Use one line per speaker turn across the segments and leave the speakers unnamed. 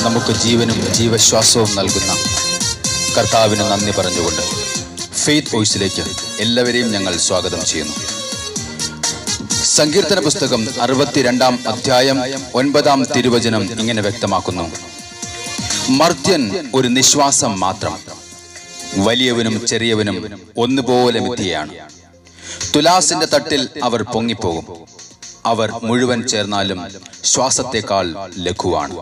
നമുക്ക് ജീവനും ജീവശ്വാസവും നൽകുന്ന കർത്താവിന് നന്ദി പറഞ്ഞുകൊണ്ട് ഫെയ്ത്ത് വോയിസിലേക്ക് എല്ലാവരെയും ഞങ്ങൾ സ്വാഗതം ചെയ്യുന്നു. സങ്കീർത്തന പുസ്തകം 62 അധ്യായം 9 തിരുവചനം ഇങ്ങനെ വ്യക്തമാക്കുന്നു: മർത്യൻ ഒരു നിശ്വാസം മാത്രം, വലിയവനും ചെറിയവനും ഒന്നുപോലെ മിഥ്യയാണ്. തുലാസിന്റെ തട്ടിൽ അവർ പൊങ്ങിപ്പോകും, അവർ മുഴുവൻ ചേർന്നാലും ശ്വാസത്തെക്കാൾ ലഘുവാണ്.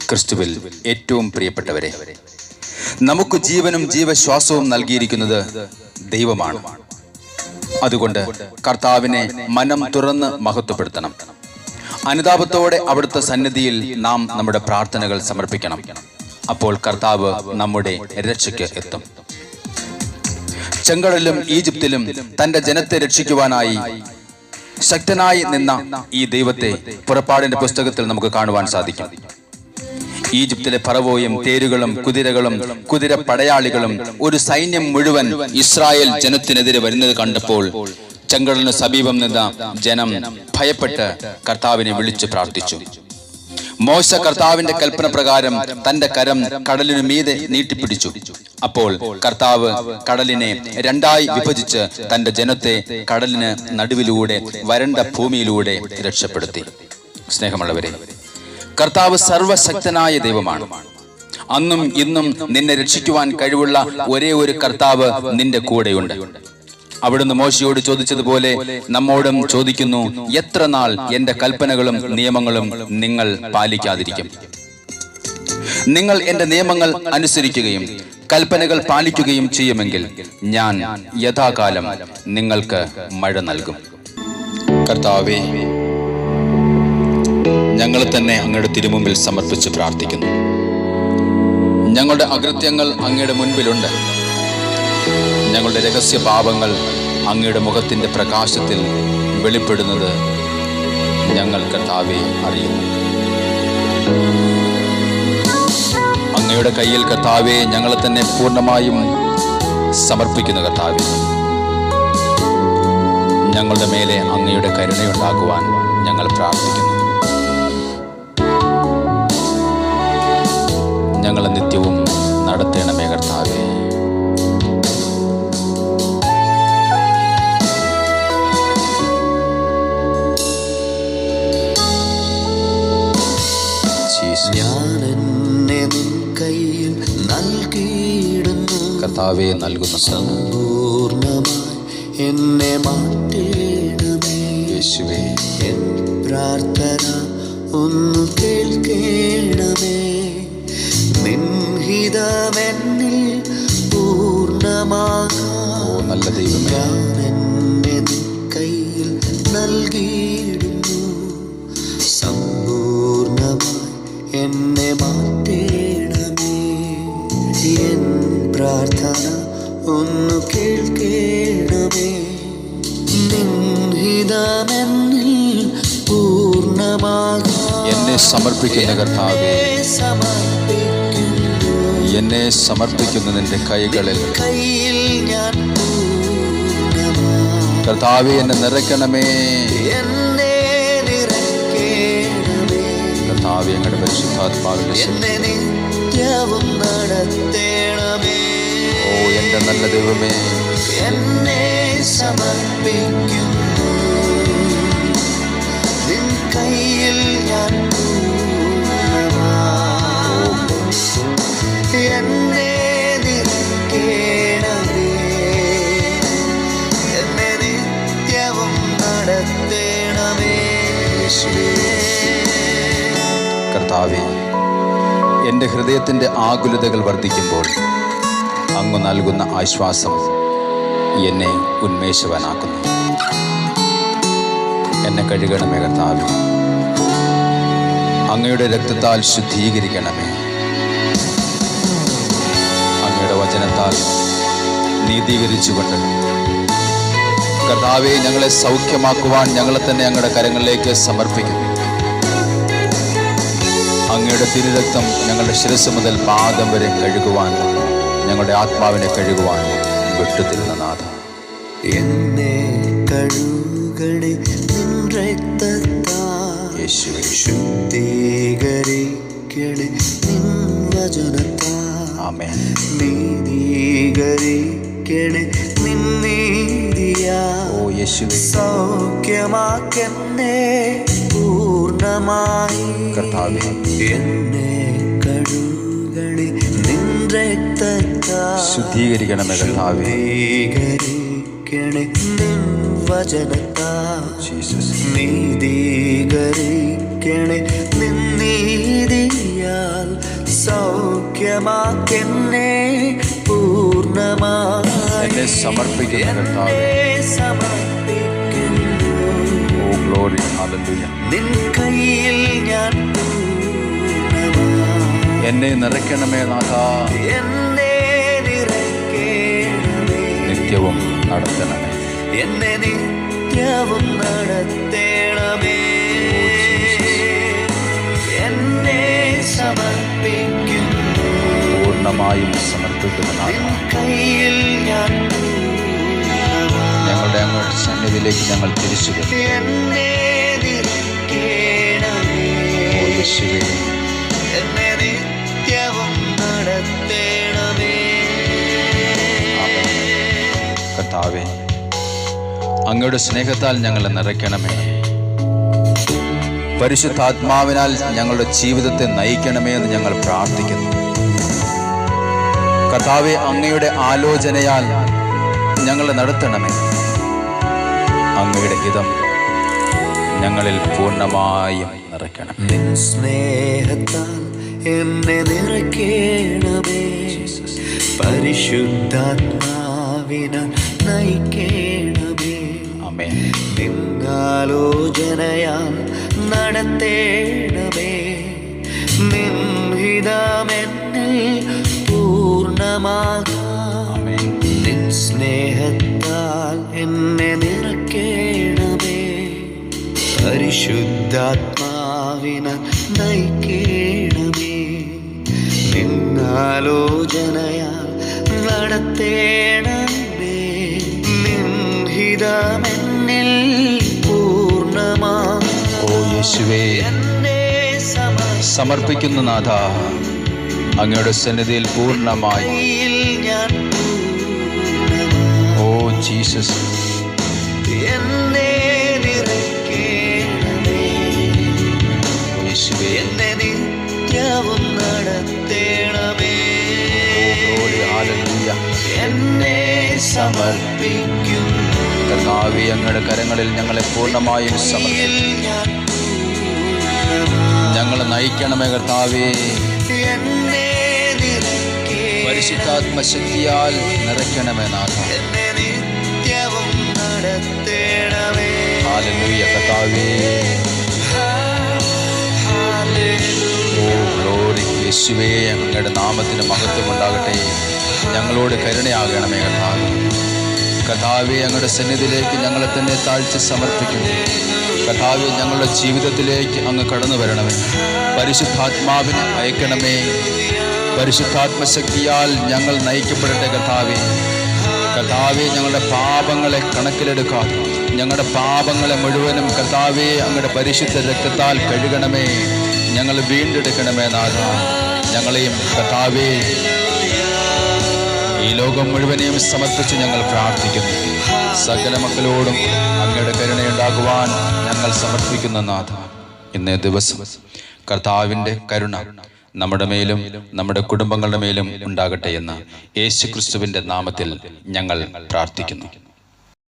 ക്രിസ്തുവിൽ ഏറ്റവും പ്രിയപ്പെട്ടവരെ, നമുക്ക് ജീവനും ജീവശ്വാസവും നൽകിയിരിക്കുന്നത് ദൈവമാണ്. അതുകൊണ്ട് കർത്താവിനെ മനം തുറന്ന് മഹത്വപ്പെടുത്തണം. അനുതാപത്തോടെ അവിടുത്തെ സന്നിധിയിൽ നാം നമ്മുടെ പ്രാർത്ഥനകൾ സമർപ്പിക്കണം. അപ്പോൾ കർത്താവ് നമ്മുടെ രക്ഷയ്ക്ക് എത്തും. ചെങ്കടലിലും ഈജിപ്തിലും തന്റെ ജനത്തെ രക്ഷിക്കുവാനായി ശക്തനായി നിന്ന ഈ ദൈവത്തെ പുറപ്പാടിന്റെ പുസ്തകത്തിൽ നമുക്ക് കാണുവാൻ സാധിക്കും. ഈജിപ്തിലെ ഫറവോയും തേരുകളും കുതിരകളും കുതിര പടയാളികളും ഒരു സൈന്യം മുഴുവൻ ഇസ്രായേൽ ജനത്തിനെതിരെ വരുന്നത് കണ്ടപ്പോൾ ചെങ്കടലിന് സമീപം നിന്ന ജനം ഭയപ്പെട്ട് കർത്താവിനെ വിളിച്ചു പ്രാർത്ഥിച്ചു. മോശ കർത്താവിന്റെ കൽപ്പന പ്രകാരം തന്റെ കരം കടലിനു മീതെ നീട്ടിപ്പിടിച്ചു. അപ്പോൾ കർത്താവ് കടലിനെ രണ്ടായി വിഭജിച്ച് തന്റെ ജനത്തെ കടലിന് നടുവിലൂടെ വരണ്ട ഭൂമിയിലൂടെ രക്ഷപ്പെടുത്തി. സ്നേഹമുള്ളവരെ, കർത്താവ് സർവശക്തനായ ദൈവമാണ്. അന്നും ഇന്നും നിന്നെ രക്ഷിക്കുവാൻ കഴിവുള്ള ഒരേ ഒരു കർത്താവ് നിന്റെ കൂടെയുണ്ട്. അവിടുന്ന് മോശയോട് ചോദിച്ചതുപോലെ നമ്മോടും ചോദിക്കുന്നു: എത്ര നാൾ എന്റെ കൽപ്പനകളും നിയമങ്ങളും നിങ്ങൾ പാലിക്കാതിരിക്കും? നിങ്ങൾ എന്റെ നിയമങ്ങൾ അനുസരിക്കുകയും കൽപ്പനകൾ പാലിക്കുകയും ചെയ്യുമെങ്കിൽ ഞാൻ യഥാകാലം നിങ്ങൾക്ക് മഴ നൽകും. കർത്താവേ, ഞങ്ങളെ തന്നെ അങ്ങയുടെ തിരുമുമ്പിൽ സമർപ്പിച്ച് പ്രാർത്ഥിക്കുന്നു. ഞങ്ങളുടെ അകൃത്യങ്ങൾ അങ്ങയുടെ മുൻപിലുണ്ട്. ഞങ്ങളുടെ രഹസ്യ പാപങ്ങൾ അങ്ങയുടെ മുഖത്തിന്റെ പ്രകാശത്തിൽ വെളിപ്പെടുന്നത് ഞങ്ങൾ കർത്താവെ അറിയുന്നു. അങ്ങയുടെ കയ്യിൽ കർത്താവെ ഞങ്ങളെ തന്നെ പൂർണ്ണമായും സമർപ്പിക്കുന്നു. കർത്താവെ, ഞങ്ങളുടെ മേലെ അങ്ങയുടെ കരുണയുണ്ടാകുവാൻ ഞങ്ങൾ പ്രാർത്ഥിക്കുന്നു. ഞങ്ങളെ നിത്യവും നടത്തണമേ കർത്താവേ. കർത്താവേ, നൽകുന്ന
സമ്പൂർണ്ണമായി എന്നെ മാറ്റണമേ. യേശുവേ, എൻ പ്രാർത്ഥന ഒന്ന് കേൾക്കണമേ. നിൻഹിതമെന്നിൽ പൂർണ്ണമാകാൻ
നല്ല ദൈവമേ,
എന്നെ കയ്യിൽ നൽകിയിടുന്നു. സമ്പൂർണ്ണമായി എന്നെ മാറ്റണമേ. എൻ പ്രാർത്ഥന ഒന്ന് കേൾക്കണമേ. നിൻഹിതമെന്നിൽ പൂർണ്ണമാകാൻ
എന്നെ സമർപ്പിക്കുന്ന കർത്താവേ, എന്നെ സമർപ്പിക്കുന്ന നിന്റെ കൈകളിൽ കർത്താവേ എന്നെ നിറയ്ക്കണമേ. കർത്താവേ, ഞങ്ങളുടെ പരിശുദ്ധാത്മാവിന്റെ
നിത്യവും നടത്തേണമേ.
ഓ എന്റെ നല്ല ദൈവമേ,
എന്നെ സമർപ്പിക്കുന്നു. നിൻ കയ്യിൽ ഞാൻ എന്നെ നിറയ്ക്കണമേ. എന്നെ നിത്യവും നടത്തേണമേ.
കർത്താവേ, എൻ്റെ ഹൃദയത്തിൻ്റെ ആകുലതകൾ വർദ്ധിക്കുമ്പോൾ അങ്ങ് നൽകുന്ന ആശ്വാസം എന്നെ ഉന്മേഷവാനാക്കുന്നു. എന്നെ കഴുകണമേ കർത്താവേ, അങ്ങയുടെ രക്തത്താൽ ശുദ്ധീകരിക്കണമേ. അങ്ങയുടെ വചനത്താൽ നീതീകരിച്ചുകൊണ്ട് കർത്താവേ, ഞങ്ങളെ സൗഖ്യമാക്കുവാൻ ഞങ്ങളെ തന്നെ അങ്ങയുടെ കരങ്ങളിലേക്ക് സമർപ്പിക്കുന്നു. അങ്ങയുടെ തിരുരക്തം ഞങ്ങളുടെ ശിരസ് മുതൽ പാദം വരെ കഴുകുവാൻ, ഞങ്ങളുടെ ആത്മാവിനെ കഴുകുവാൻ വിട്ടുതരുന്ന നാഥ,
എന്നെ കഴുകണേ നിൻ രക്തത്താൽ. യേശുവേ, ശുദ്ധീകരിക്കണേ നിൻ വചനത്താൽ
ആമേൻ.
നീതീകരിക്കണേ നിൻ നീതിയാൽ
ഓ യേശുവേ,
സൗഖ്യമാക്കെന്നെ പൂർണ്ണമായി.
കർത്താവേ,
എന്നെ കഴുകണേ നിൻ രക്തത്താൽ
ശുദ്ധീകരിക്കണമേ കർത്താവേ.
ശുദ്ധീകരിക്കണേ നിൻ വചനത്താൽ
ജീസസ്.
നീതീകരിക്കണേ നിൻ നീതിയാൽ സൗഖ്യമാക്കെന്നെ പൂർണ്ണമായി.
എന്നെ സമർപ്പിക്കുന്ന കർത്താവേ.
സമർപ്പിക്കുന്നു
ഓ ഗ്ലോറി, ഹല്ലേലൂയ.
നിൻ കയ്യിൽ ഞാൻ പൂർണ്ണമായി.
എന്നെ നിറയ്ക്കണമേ നാഥാ,
എന്നെ നിറയ്ക്കണമേ,
നിത്യവും നടത്തണമേ.
എന്നെ നിത്യവും നടത്തേണമേ. എന്നെ സമർപ്പിക്കുന്നു,
പൂർണ്ണമായും സമർപ്പിക്കുന്ന നാഥാ,
നിൻ കയ്യിൽ ഞാൻ പൂർണ്ണമായി.
ഞങ്ങളുടെ അങ്ങോട്ട് സന്നിധിയിലേക്ക് ഞങ്ങൾ തിരിച്ചു വരും.
എന്നെ നിറയ്ക്കണമേ,
ഓ യേശുവേ,
എന്നെ നിത്യവും നടത്തേണമേ.
കർത്താവേ, അങ്ങയുടെ സ്നേഹത്താൽ ഞങ്ങളെ നിറയ്ക്കണമേ. പരിശുദ്ധാത്മാവിനാൽ ഞങ്ങളുടെ ജീവിതത്തെ നയിക്കണമേ എന്ന് ഞങ്ങൾ പ്രാർത്ഥിക്കുന്നു. കർത്താവേ, അങ്ങയുടെ ആലോചനയാൽ ഞങ്ങളെ നടത്തണമേ. അങ്ങയുടെ ഹിതം ഞങ്ങളിൽ പൂർണ്ണമായും നിറയ്ക്കണം.
നിൻ സ്നേഹത്താൽ എന്നെ നിറയ്ക്കണമേ, പരിശുദ്ധാത്മാവിനാൽ നയിക്കണമേ.
ആമേൻ.
നിന്നാലോചനയാൽ നടത്തേണമേ. നിൻ ഹിതമെന്നിൽ പൂർണ്ണമാകാം.
ആമേൻ.
നിൻ സ്നേഹത്താൽ എന്നെ നിറയ്ക്കണമേ, പരിശുദ്ധാത്മാവിനാൽ നയിക്കണമേ. നിന്നാലോചനയാൽ നടത്തേണമേ. നിൻ ഹിതമെന്നിൽ പൂർണ്ണമാകാം.
ഓ യേശുവേ,
എന്നെ
സമർപ്പിക്കുന്ന നാഥ, അങ്ങയുടെ സന്നിധിയിൽ പൂർണ്ണമായി.
സമർപ്പയിൽ ഞാൻ പൂർണ്ണമായി.
ഓ ജീസസ്,
എന്നെ നിറയ്ക്കണമേ,
യേശുവേ,
എന്നെ നിത്യവും നടത്തേണമേ.
Glory, hallelujah.
എന്നെ സമർപ്പിക്കുന്നു,
കർത്താവേ, അങ്ങയുടെ കരങ്ങളിൽ ഞങ്ങളെ പൂർണ്ണമായും സമർപ്പിക്കുന്നു.
ഞാൻ
ഞങ്ങളെ നയിക്കണമേ കർത്താവേ.
എന്നെ നിറയ്ക്കണമേ,
പരിശുദ്ധാത്മശക്തിയാൽ നിറയ്ക്കണമേ നാഥ.
എന്നെ നിത്യവും നടത്തേണമേ.
ഹല്ലേലൂയ കർത്താവേ. ഓ ഗ്ലോറി, യേശുവേ, അങ്ങയുടെ നാമത്തിന് മഹത്വം ഉണ്ടാകട്ടെ. ഞങ്ങളോട് കരുണയാകണമേ കർത്താവേ. കർത്താവേ, അങ്ങയുടെ സന്നിധിയിലേക്ക് ഞങ്ങളെ തന്നെ താഴ്ച സമർപ്പിക്കുന്നു. കർത്താവേ, ഞങ്ങളുടെ ജീവിതത്തിലേക്ക് അങ്ങ് കടന്നു വരണമേ. പരിശുദ്ധാത്മാവിനെ അയക്കണമേ. പരിശുദ്ധാത്മശക്തിയാൽ ഞങ്ങൾ നയിക്കപ്പെടട്ടെ കർത്താവേ. കർത്താവേ, ഞങ്ങളുടെ പാപങ്ങളെ കണക്കിലെടുക്കാതെ ഞങ്ങളുടെ പാപങ്ങളെ മുഴുവനും കർത്താവേ അങ്ങയുടെ പരിശുദ്ധ രക്തത്താൽ കഴുകണമേ. ഞങ്ങൾ വീണ്ടെടുക്കണമേ നാഥ. ഞങ്ങളെയും കർത്താവേ ഈ ലോകം മുഴുവനെയും സമർപ്പിച്ച് ഞങ്ങൾ പ്രാർത്ഥിക്കുന്നു. സകല മക്കളോടും അങ്ങയുടെ കരുണയുണ്ടാകുവാൻ ഞങ്ങൾ സമർപ്പിക്കുന്ന നാഥ. ഇന്നേ ദിവസം കർത്താവിൻ്റെ കരുണ നമ്മുടെ മേലും നമ്മുടെ കുടുംബങ്ങളുടെ മേലും ഉണ്ടാകട്ടെ എന്ന് യേശുക്രിസ്തുവിൻ്റെ നാമത്തിൽ ഞങ്ങൾ പ്രാർത്ഥിക്കുന്നു.